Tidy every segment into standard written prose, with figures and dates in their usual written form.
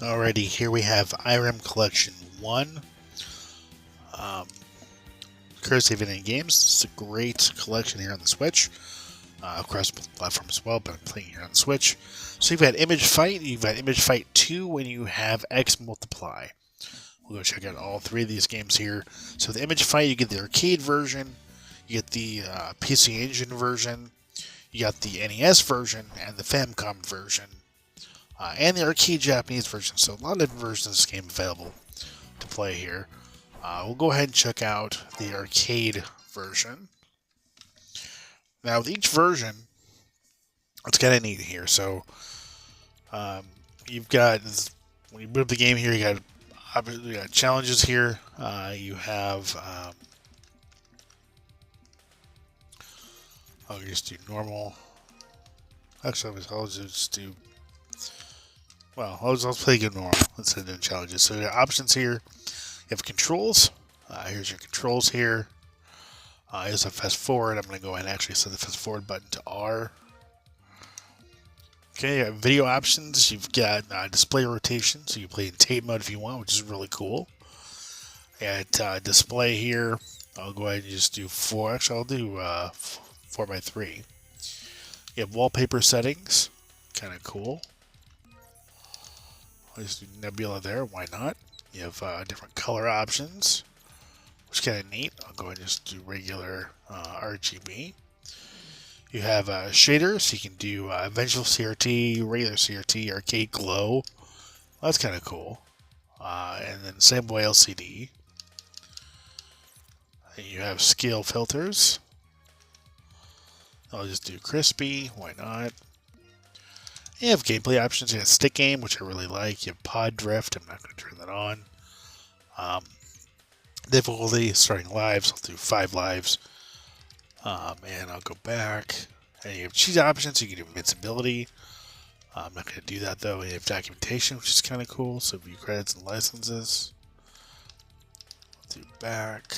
Alrighty, here we have Irem Collection 1. Courtesy of Indie Games. It's a great collection here on the Switch. Across both platforms as well, but I'm playing here on the Switch. So you've got Image Fight, you've got Image Fight 2, and you have X Multiply. We'll go check out all three of these games here. So the Image Fight, you get the arcade version, you get the PC Engine version, you got the NES version, and the Famicom version. And the arcade Japanese version, so a lot of different versions of this game available to play here. We'll go ahead and check out the arcade version. Now, with each version, it's kind of neat here. So, you've got, when you boot up the game here, you got challenges here. You have, I'll just do normal. Actually, I'll just do. Well, let's play good normal instead of doing challenges. So there are options here. You have controls. Here's your controls here. Here's a fast forward. I'm going to go ahead and actually set the fast forward button to R. Okay, you have video options. You've got display rotation, so you play in tape mode if you want, which is really cool. At display here, I'll go ahead and just do 4. Actually, I'll do 4x3. You have wallpaper settings. Kind of cool. I'll just do Nebula there, why not? You have different color options, which is kind of neat. I'll go ahead and just do regular RGB. You have shaders, so you can do visual CRT, regular CRT, arcade glow. Well, that's kind of cool. And then same way LCD. And you have scale filters. I'll just do crispy, why not? You have gameplay options. You have stick aim, which I really like. You have pod drift. I'm not going to turn that on. Difficulty, starting lives. I'll do 5 lives. And I'll go back. And you have cheat options. You can do invincibility. I'm not going to do that, though. You have documentation, which is kind of cool. So view credits and licenses. I'll do back.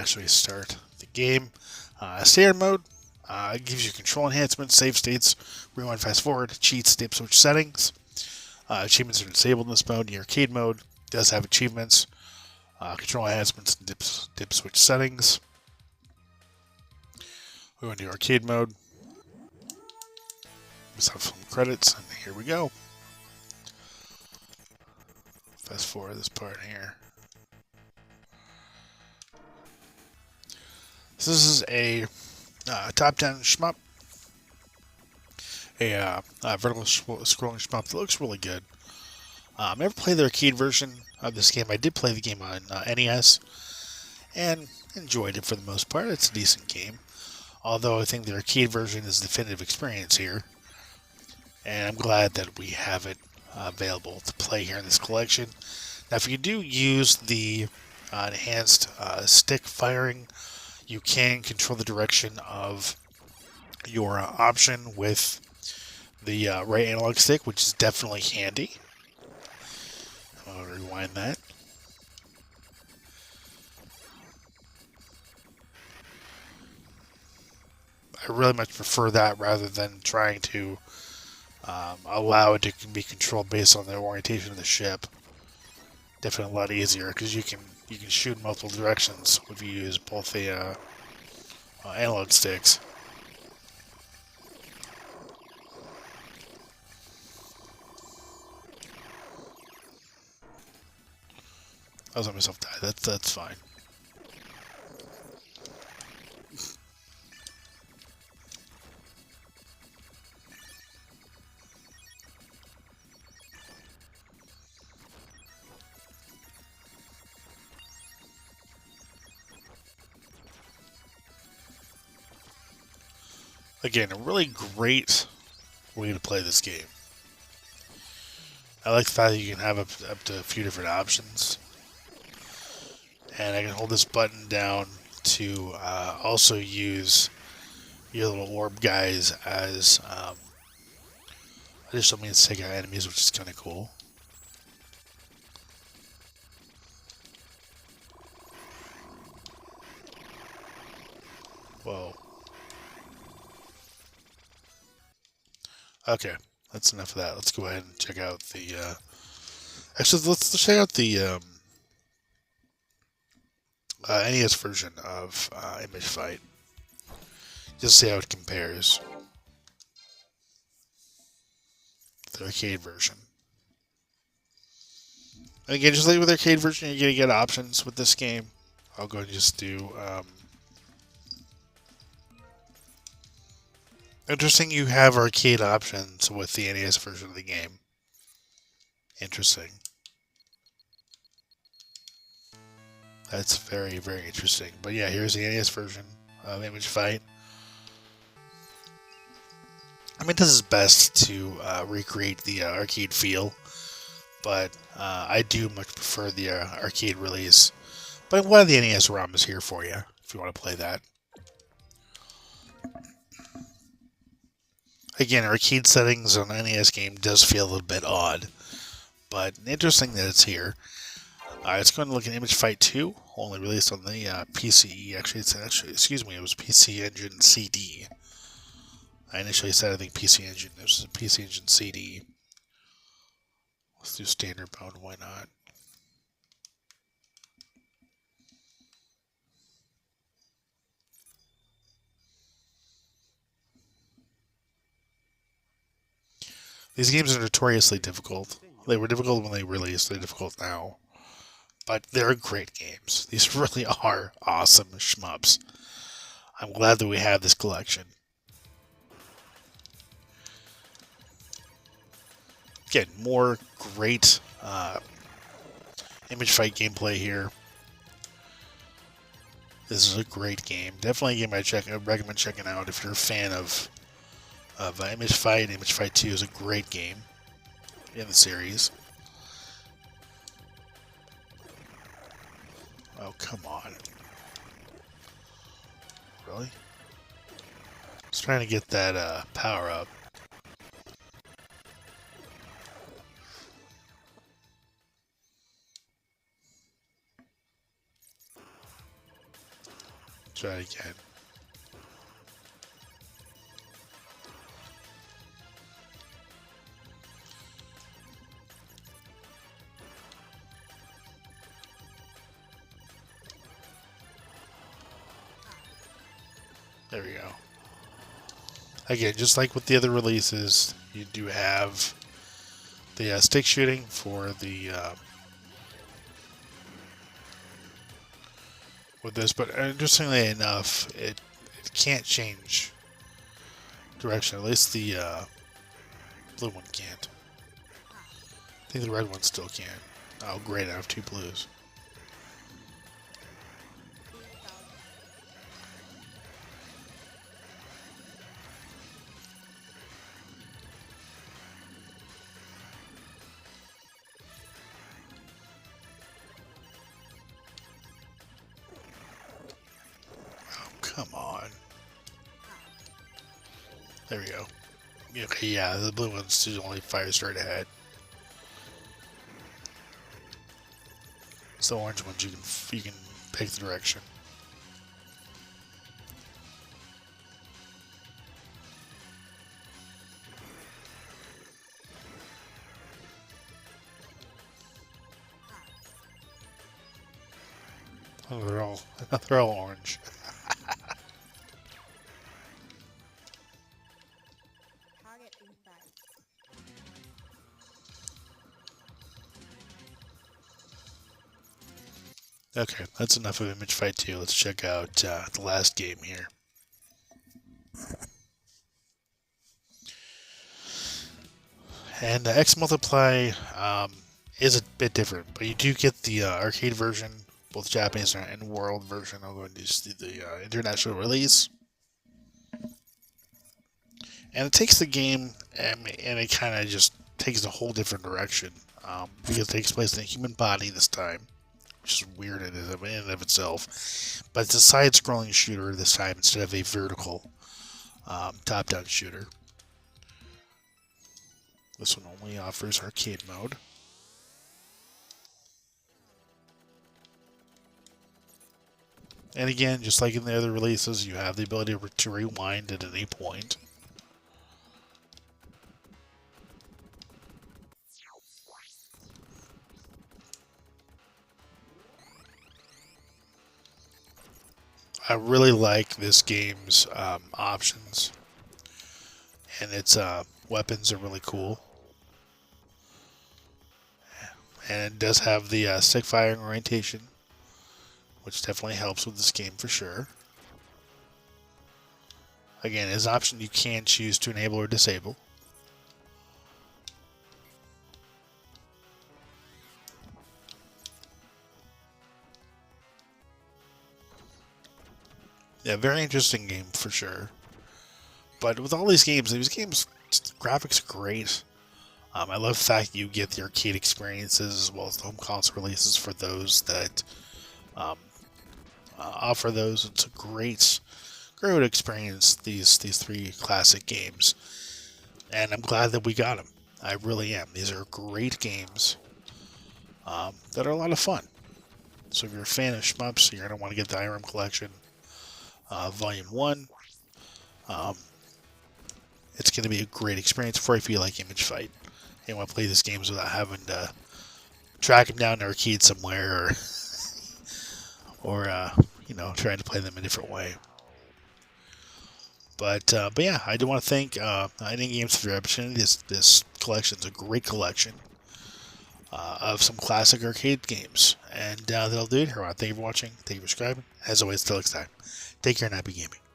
Actually start the game. Standard mode. It gives you control enhancements, save states, rewind, fast forward, cheats, dip switch settings. Achievements are disabled in this mode. The arcade mode does have achievements, control enhancements, and dip switch settings. We went to arcade mode. Let's have some credits, and here we go. Fast forward this part here. So this is a top-down shmup, a vertical scrolling shmup that looks really good. I never played the arcade version of this game. I did play the game on NES and enjoyed it for the most part. It's a decent game, although I think the arcade version is the definitive experience here, and I'm glad that we have it available to play here in this collection. Now, if you do use the enhanced stick firing, you can control the direction of your option with the right analog stick, which is definitely handy. I'll rewind that. I really much prefer that rather than trying to allow it to be controlled based on the orientation of the ship. Definitely a lot easier because you can shoot in multiple directions if you use both the analog sticks. I was let myself die. That's fine. Again, a really great way to play this game. I like the fact that you can have up to a few different options. And I can hold this button down to also use your little orb guys as additional means to take out enemies, which is kind of cool. Whoa. Okay, that's enough of that. Let's go ahead and check out the. Actually, let's check out the NES version of Image Fight. Just see how it compares. The arcade version. And again, just like with the arcade version, you're going to get options with this game. I'll go and just do... interesting, you have arcade options with the NES version of the game. Interesting. That's very, very interesting. But yeah, here's the NES version of Image Fight. I mean, it does its best to recreate the arcade feel, but I do much prefer the arcade release. But I'm glad the NES ROM is here for you, if you want to play that. Again, arcade settings on an NES game does feel a little bit odd, but interesting that it's here. Let's go and look at Image Fight 2, only released on the PCE. Actually, it was PC Engine CD. I initially said I think PC Engine. This is a PC Engine CD. Let's do standard mode. Why not? These games are notoriously difficult. They were difficult when they released. They're difficult now. But they're great games. These really are awesome shmups. I'm glad that we have this collection. Again, more great Image Fight gameplay here. This is a great game. Definitely a game I recommend checking out if you're a fan of Image Fight. Image Fight 2 is a great game in the series. Oh, come on. Really? Just trying to get that power up. Try it again. There we go. Again, just like with the other releases, you do have the stick shooting for the with this, but interestingly enough, it can't change direction. At least the blue one can't. I think the red one still can. Oh, great! I have two blues. Come on. There we go. Okay, yeah, the blue one's only fire straight ahead. It's the orange ones you can pick the direction. Oh, they're all orange. Okay, that's enough of Image Fight 2. Let's check out the last game here. And X Multiply is a bit different, but you do get the arcade version, both Japanese and world version. I'll go and just do the international release. And it takes the game and it kind of just takes a whole different direction because it takes place in a human body this time, which is weird in and of itself. But it's a side-scrolling shooter this time instead of a vertical top-down shooter. This one only offers arcade mode. And again, just like in the other releases, you have the ability to rewind at any point. I really like this game's options, and its weapons are really cool. And it does have the stick firing orientation, which definitely helps with this game for sure. Again, as an option you can choose to enable or disable. Yeah, very interesting game for sure. But with all these games, graphics are great. I love the fact you get the arcade experiences as well as the home console releases for those that um, offer those. It's a great way to experience these three classic games, and I'm glad that we got them. I really am. These are great games that are a lot of fun. So if you're a fan of shmups, you're going to want to get the Irem Collection Volume 1. It's going to be a great experience for if you like Image Fight and want to play these games without having to track them down in an arcade somewhere or trying to play them a different way. But yeah, I do want to thank Indie Games for their opportunity. This collection is a great collection of some classic arcade games. And that'll do it here. Thank you for watching. Thank you for subscribing. As always, till next time, take care and happy gaming.